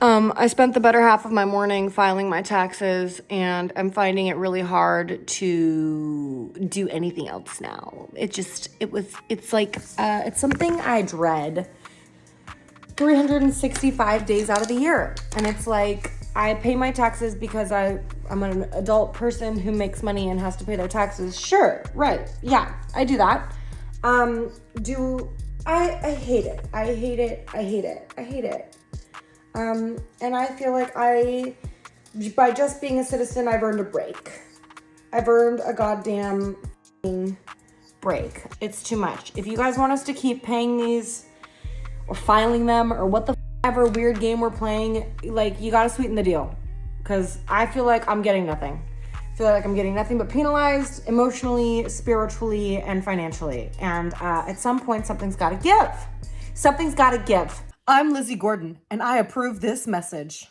I spent the better half of my morning filing my taxes, and I'm finding it really hard to do anything else now. It's like, it's something I dread 365 days out of the year. And it's like, I pay my taxes because I'm an adult person who makes money and has to pay their taxes. Sure, right, yeah, I do that. I hate it. I hate it. I hate it. I hate it. And I feel like by just being a citizen, I've earned a break. I've earned a goddamn break. It's too much. If you guys want us to keep paying these or filing them or what the ever weird game we're playing, like, you gotta sweeten the deal. Because I feel like I'm getting nothing. I feel like I'm getting nothing but penalized emotionally, spiritually, and financially. And at some point, something's gotta give. Something's gotta give. I'm Lizzie Gordon, and I approve this message.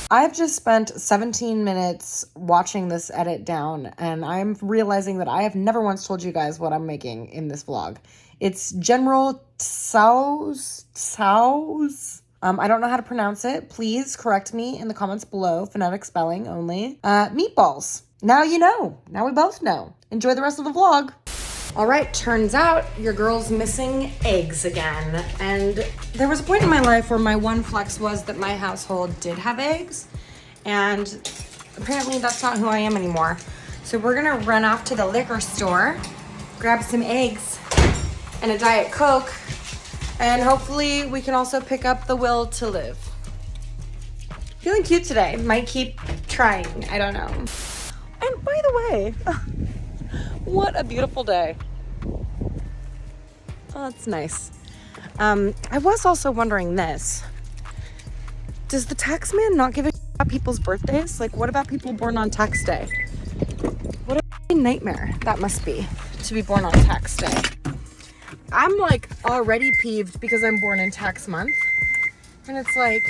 I've just spent 17 minutes watching this edit down, and I'm realizing that I have never once told you guys what I'm making in this vlog. It's General Tso's. I don't know how to pronounce it. Please correct me in the comments below. Phonetic spelling only. Meatballs. Now you know. Now we both know. Enjoy the rest of the vlog. All right, turns out your girl's missing eggs again. And there was a point in my life where my one flex was that my household did have eggs. And apparently that's not who I am anymore. So we're gonna run off to the liquor store, grab some eggs and a Diet Coke, and hopefully we can also pick up the will to live. Feeling cute today. Might keep trying, I don't know. And by the way, what a beautiful day. Oh, that's nice. I was also wondering this. Does the tax man not give a shit about people's birthdays? Like, what about people born on tax day? What a nightmare that must be to be born on tax day. I'm like already peeved because I'm born in tax month. And it's like,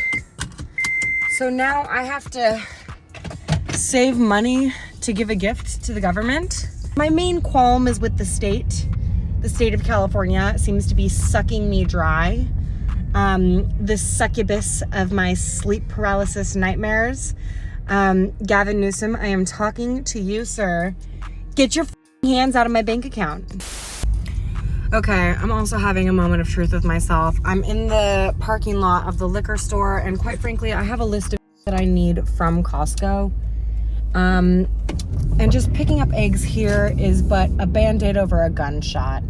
so now I have to save money to give a gift to the government. My main qualm is with the state. The state of California seems to be sucking me dry. The succubus of my sleep paralysis nightmares. Gavin Newsom, I am talking to you, sir. Get your hands out of my bank account. Okay, I'm also having a moment of truth with myself. I'm in the parking lot of the liquor store, and quite frankly, I have a list of that I need from Costco. And just picking up eggs here is but a band-aid over a gunshot.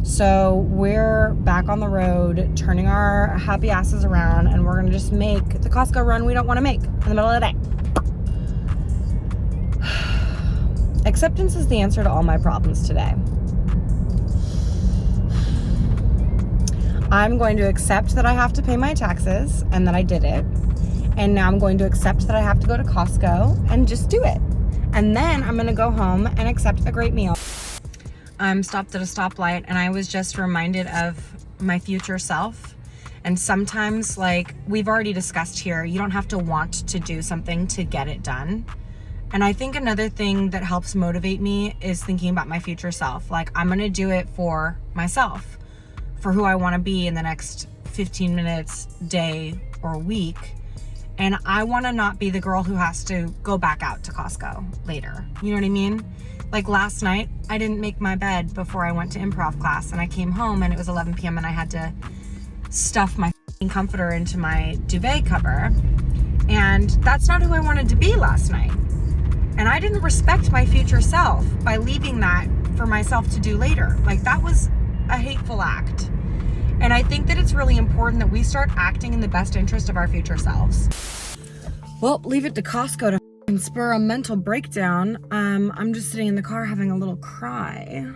So we're back on the road, turning our happy asses around, and we're gonna just make the Costco run we don't wanna make in the middle of the day. Acceptance is the answer to all my problems today. I'm going to accept that I have to pay my taxes and that I did it. And now I'm going to accept that I have to go to Costco and just do it. And then I'm gonna go home and accept a great meal. I'm stopped at a stoplight and I was just reminded of my future self. And sometimes, like we've already discussed here, you don't have to want to do something to get it done. And I think another thing that helps motivate me is thinking about my future self. Like, I'm gonna do it for myself, for who I wanna be in the next 15 minutes, day, or week. And I wanna not be the girl who has to go back out to Costco later. You know what I mean? Like last night, I didn't make my bed before I went to improv class, and I came home and it was 11 p.m. and I had to stuff my comforter into my duvet cover. And that's not who I wanted to be last night. And I didn't respect my future self by leaving that for myself to do later. Like, that was a hateful act. And I think that it's really important that we start acting in the best interest of our future selves. Well, leave it to Costco to spur a mental breakdown. I'm just sitting in the car having a little cry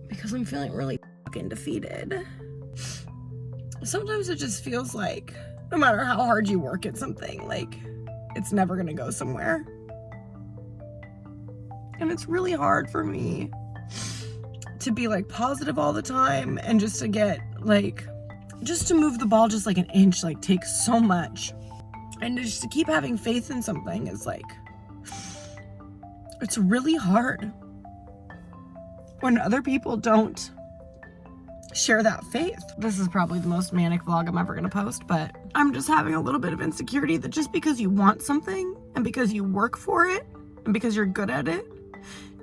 because I'm feeling really fucking defeated. Sometimes it just feels like no matter how hard you work at something, like, it's never gonna go somewhere. And it's really hard for me to be like positive all the time and just to get like, just to move the ball just like an inch, like, takes so much. And just to keep having faith in something is like, it's really hard when other people don't share that faith. This is probably the most manic vlog I'm ever gonna post, but I'm just having a little bit of insecurity that just because you want something and because you work for it and because you're good at it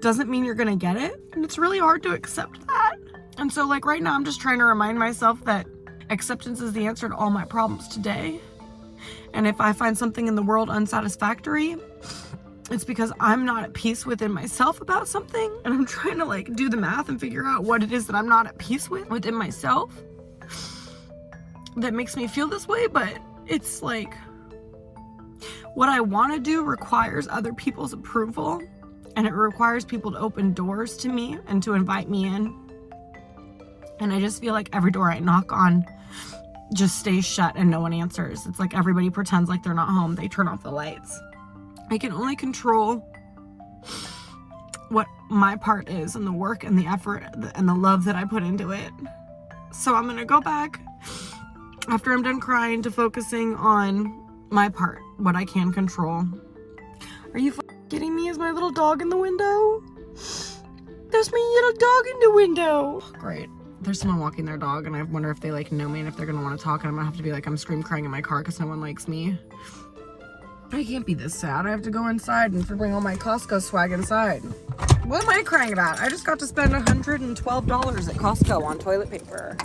doesn't mean you're gonna get it. And it's really hard to accept that. And so like right now I'm just trying to remind myself that acceptance is the answer to all my problems today. And if I find something in the world unsatisfactory, it's because I'm not at peace within myself about something. And I'm trying to like do the math and figure out what it is that I'm not at peace with within myself that makes me feel this way. But it's like what I want to do requires other people's approval, and it requires people to open doors to me and to invite me in. And I just feel like every door I knock on just stays shut and no one answers. It's like everybody pretends like they're not home. They turn off the lights. I can only control what my part is and the work and the effort and the love that I put into it. So I'm gonna go back after I'm done crying to focusing on my part, what I can control. Are you kidding me? Is my little dog in the window? There's my little dog in the window. Great. There's someone walking their dog, and I wonder if they like know me and if they're gonna want to talk, and I'm gonna have to be like, I'm scream crying in my car because no one likes me. I can't be this sad. I have to go inside and bring all my Costco swag inside. What am I crying about? I just got to spend $112 at Costco on toilet paper.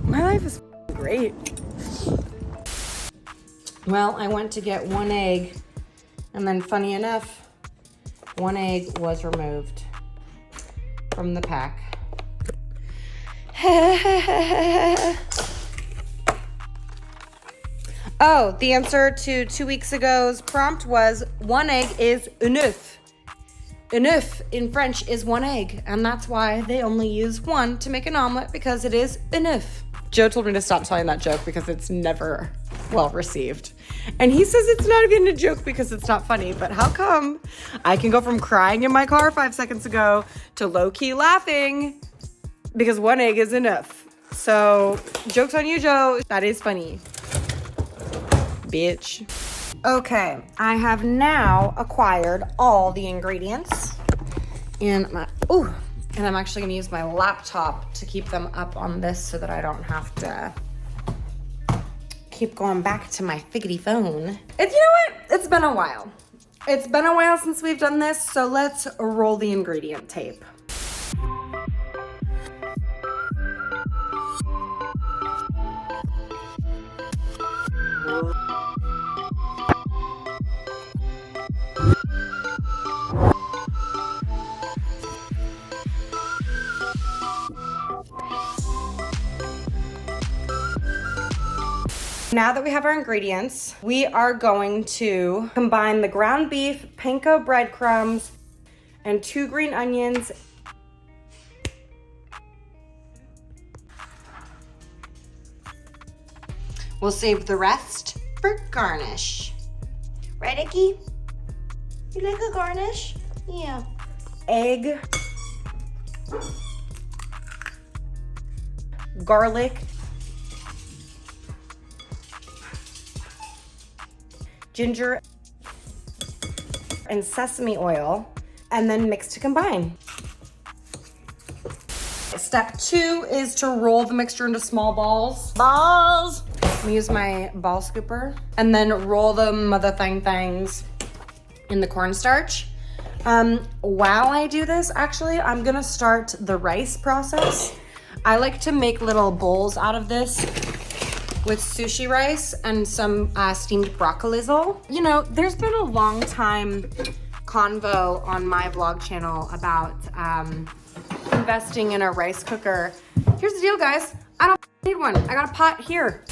My life is great. Well, I went to get one egg, and then funny enough, one egg was removed from the pack. Oh, the answer to 2 weeks ago's prompt was one egg is enough. Enough in French is one egg, and that's why they only use one to make an omelet, because it is enough. Joe told me to stop telling that joke because it's never well received. And he says it's not even a joke because it's not funny, but how come I can go from crying in my car 5 seconds ago to low-key laughing because one egg is enough? So, joke's on you, Joe. That is funny. Bitch. Okay, I have now acquired all the ingredients in my, and I'm actually gonna use my laptop to keep them up on this so that I don't have to keep going back to my figgity phone. You know what? It's been a while. It's been a while since we've done this, so let's roll the ingredient tape. Now that we have our ingredients, we are going to combine the ground beef, panko breadcrumbs, and 2 green onions. We'll save the rest for garnish. Right, Icky? You like a garnish? Yeah. Egg. Garlic. Ginger and sesame oil, and then mix to combine. Step 2 is to roll the mixture into small balls. Balls! I'm gonna use my ball scooper, and then roll the mother things in the cornstarch. While I do this, actually, I'm gonna start the rice process. I like to make little bowls out of this with sushi rice and some steamed broccolizzle. You know, there's been a long time convo on my vlog channel about investing in a rice cooker. Here's the deal, guys. I don't need one. I got a pot here.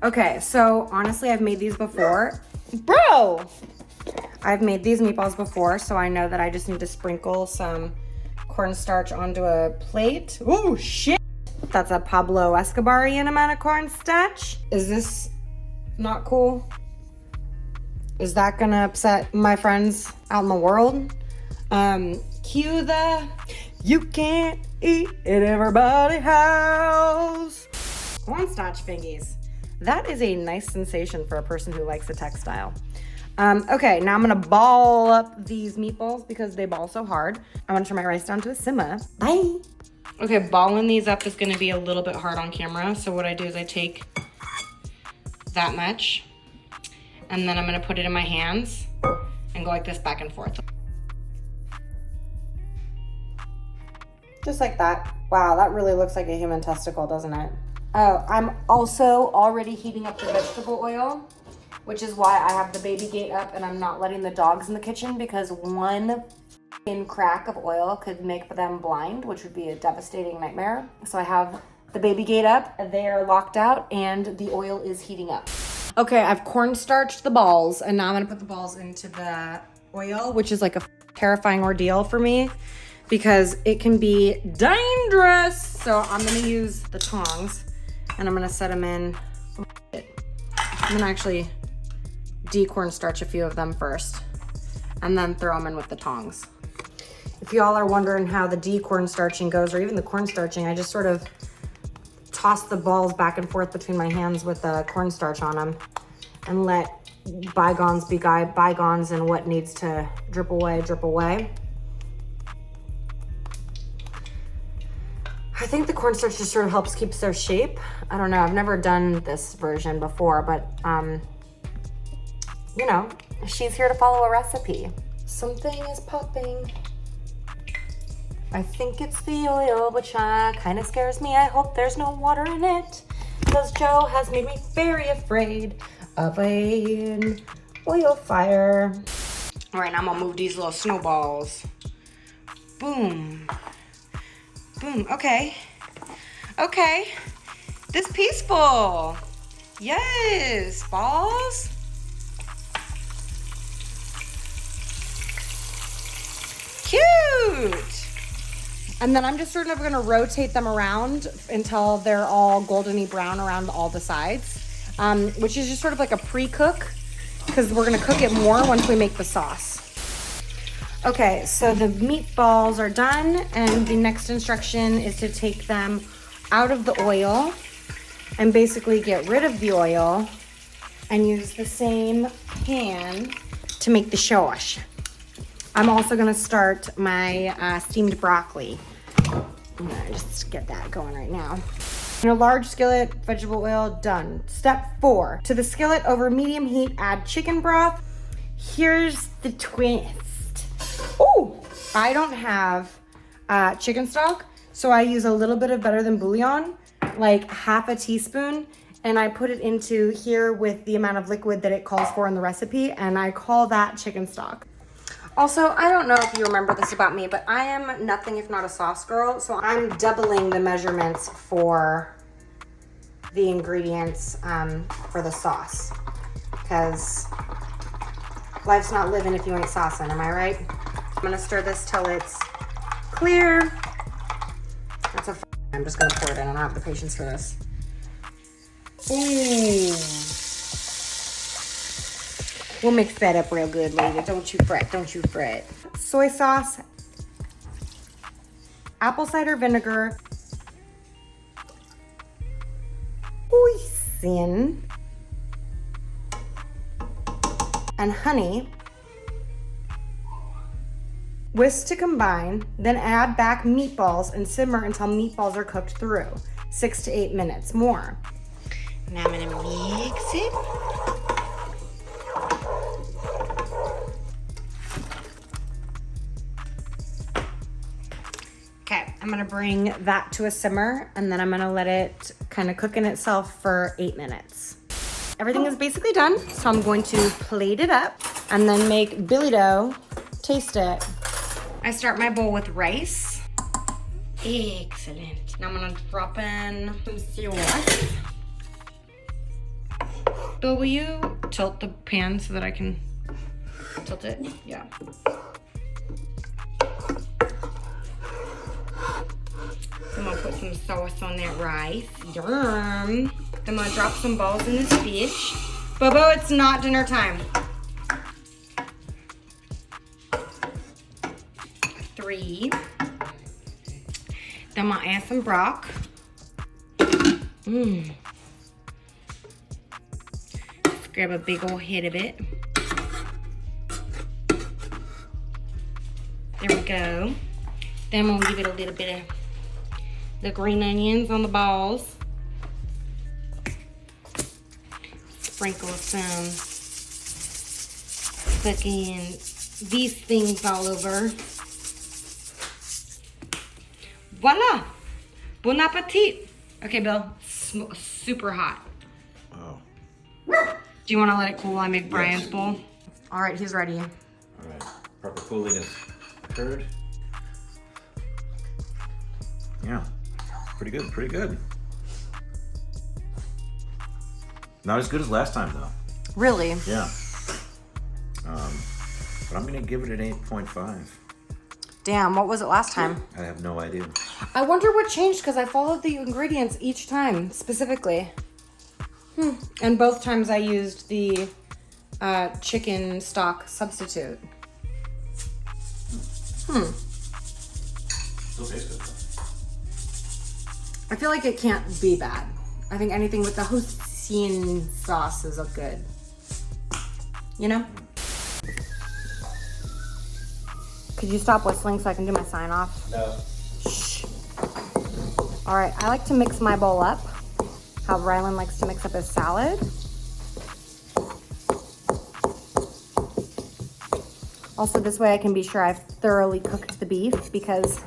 Okay, so honestly, I've made these before. Bro! I've made these meatballs before, so I know that I just need to sprinkle some cornstarch onto a plate. Oh, shit! That's a Pablo Escobar-ian amount of cornstarch. Is this not cool? Is that gonna upset my friends out in the world? Cue the you can't eat at everybody's house. Cornstarch fingies. That is a nice sensation for a person who likes a textile. Okay, now I'm gonna ball up these meatballs because they ball so hard. I'm gonna turn my rice down to a simmer. Bye. Okay, balling these up is gonna be a little bit hard on camera. So what I do is I take that much. And then I'm gonna put it in my hands and go like this back and forth. Just like that. Wow, that really looks like a human testicle, doesn't it? Oh, I'm also already heating up the vegetable oil, which is why I have the baby gate up and I'm not letting the dogs in the kitchen, because one crack of oil could make them blind, which would be a devastating nightmare. So I have the baby gate up, they are locked out, and the oil is heating up. Okay, I've cornstarched the balls, and now I'm gonna put the balls into the oil, which is like a terrifying ordeal for me because it can be dangerous. So I'm gonna use the tongs and I'm gonna set them in. I'm gonna actually de-cornstarch a few of them first and then throw them in with the tongs. If y'all are wondering how the de-cornstarching goes, or even the cornstarching, I just sort of toss the balls back and forth between my hands with the cornstarch on them and let bygones be bygones, and what needs to drip away, drip away. I think the cornstarch just sort of helps keep their shape. I don't know, I've never done this version before, but you know, she's here to follow a recipe. Something is popping. I think it's the oil, which kind of scares me. I hope there's no water in it, because Joe has made me very afraid of an oil fire. All right, now I'm gonna move these little snowballs. Boom. Boom, okay. Okay, this peaceful. Yes, balls. Cute. And then I'm just sort of gonna rotate them around until they're all goldeny brown around all the sides, which is just sort of like a pre-cook, because we're gonna cook it more once we make the sauce. Okay, so the meatballs are done, and the next instruction is to take them out of the oil and basically get rid of the oil and use the same pan to make the sauce. I'm also gonna start my steamed broccoli. I'm gonna just get that going right now. In a large skillet, vegetable oil, done. Step 4, to the skillet over medium heat, add chicken broth. Here's the twist. Oh, I don't have chicken stock, so I use a little bit of better than bouillon, like half a teaspoon, and I put it into here with the amount of liquid that it calls for in the recipe, and I call that chicken stock. Also, I don't know if you remember this about me, but I am nothing if not a sauce girl, so I'm doubling the measurements for the ingredients for the sauce, because life's not living if you ain't saucing, am I right? I'm gonna stir this till it's clear. I'm just gonna pour it in. I don't have the patience for this. Ooh. We'll mix that up real good later. Don't you fret, don't you fret. Soy sauce, apple cider vinegar, hoisin, and honey. Whisk to combine, then add back meatballs and simmer until meatballs are cooked through. 6 to 8 minutes more. Now I'm gonna mix it. Okay, I'm gonna bring that to a simmer, and then I'm gonna let it kind of cook in itself for 8 minutes. Everything is basically done, so I'm going to plate it up and then make billy dough, taste it. I start my bowl with rice. Excellent. Now I'm gonna drop in some sauce. Bill, will you tilt the pan so that I can tilt it? Yeah. I'm gonna put some sauce on that rice. Yum. I'm gonna drop some balls in this fish. Bobo, it's not dinner time. 3. Then I'm gonna add some brock. Let's grab a big old head of it. There we go. Then I'm gonna give it a little bit of the green onions on the balls. sprinkle some fucking these things all over. Voila! Bon appetit! Okay, Bill, super hot. Oh. Do you want to let it cool while I make Brian's Yes. bowl? All right, he's ready. All right. Proper cooling has occurred. Yeah. Pretty good. Pretty good. Not as good as last time though. Really? Yeah. But I'm gonna give it an 8.5. Damn, what was it last time? I have no idea. I wonder what changed because I followed the ingredients each time specifically. And both times I used the chicken stock substitute. Still tastes good though. I feel like it can't be bad. I think anything with the hoisin sauce is good. You know? Could you stop whistling so I can do my sign off? No. Shh. All right, I like to mix my bowl up. How Rylan likes to mix up his salad. Also, this way I can be sure I've thoroughly cooked the beef because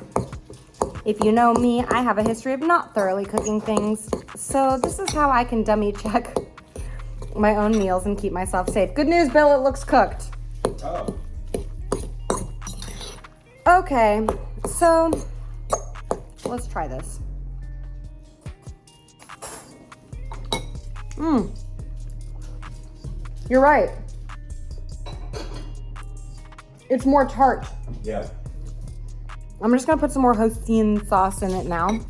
if you know me, I have a history of not thoroughly cooking things. So this is how I can dummy check my own meals and keep myself safe. Good news, Bill, it looks cooked. Oh. Okay, so let's try this. You're right. It's more tart. Yeah. I'm just gonna put some more hoisin sauce in it now.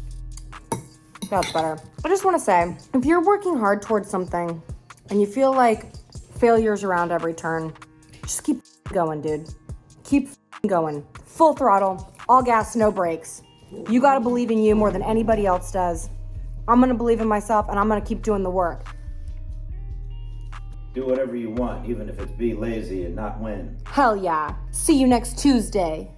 That's better. I just wanna say, if you're working hard towards something and you feel like failure's around every turn, just keep going, dude. Keep going. Full throttle, all gas, no brakes. You gotta believe in you more than anybody else does. I'm gonna believe in myself and I'm gonna keep doing the work. Do whatever you want, even if it's be lazy and not win. Hell yeah. See you next Tuesday.